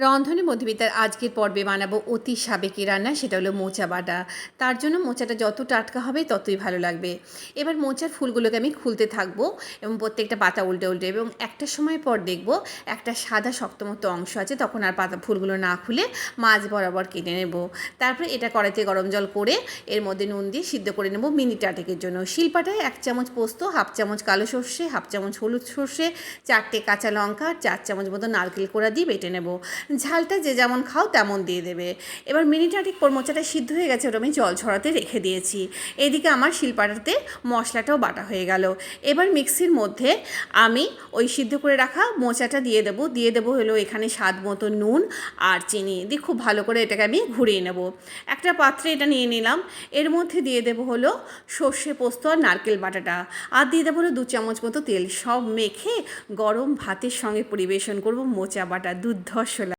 রন্ধনে মধ্যবিত্তার আজকের পর্বে বানাবো অতি সাবেকি রান্না, সেটা হলো মোচা বাটা। তার জন্য মোচাটা যত টাটকা হবে ততই ভালো লাগবে। এবার মোচার ফুলগুলোকে আমি খুলতে থাকবো এবং প্রত্যেকটা পাতা উল্টে উল্টে, এবং একটা সময় পর দেখব একটা সাদা শক্তমতো অংশ আছে, তখন আর পাতা ফুলগুলো না খুলে মাঝ বরাবর কেটে নেব। তারপরে এটা কড়াইতে গরম জল করে এর মধ্যে নুন দিয়ে সিদ্ধ করে নেব মিনিট 8 জন্য। শিলপাটায় 1 চামচ পোস্ত, 1/2 চামচ কালো সর্ষে, 1/2 চামচ হলুদ সর্ষে, 4টে কাঁচা লঙ্কা, 4 চামচ মতো নারকেল কোড়া দিয়ে বেটে নেব। ঝালটা যে যেমন খাও তেমন দিয়ে দেবে। এবার মিনিট 8 পর মোচাটা সিদ্ধ হয়ে গেছে, ওটা আমি জল ঝরাতে রেখে দিয়েছি। এদিকে আমার শিলপাটাতে মশলাটাও বাটা হয়ে গেল। এবার মিক্সির মধ্যে আমি ওই সিদ্ধ করে রাখা মোচাটা দিয়ে দেবো হলো এখানে স্বাদ মতো নুন আর চিনি দিয়ে খুব ভালো করে এটাকে আমি ঘুরিয়ে নেব। একটা পাত্রে এটা নিয়ে নিলাম। এর মধ্যে দিয়ে দেবো হলো সর্ষে পোস্ত আর নারকেল বাটাটা, আর দিয়ে দেবো হলো 2 চামচ মতো তেল। সব মেখে গরম ভাতের সঙ্গে পরিবেশন করব মোচা বাটা, দুর্ধর্ষ।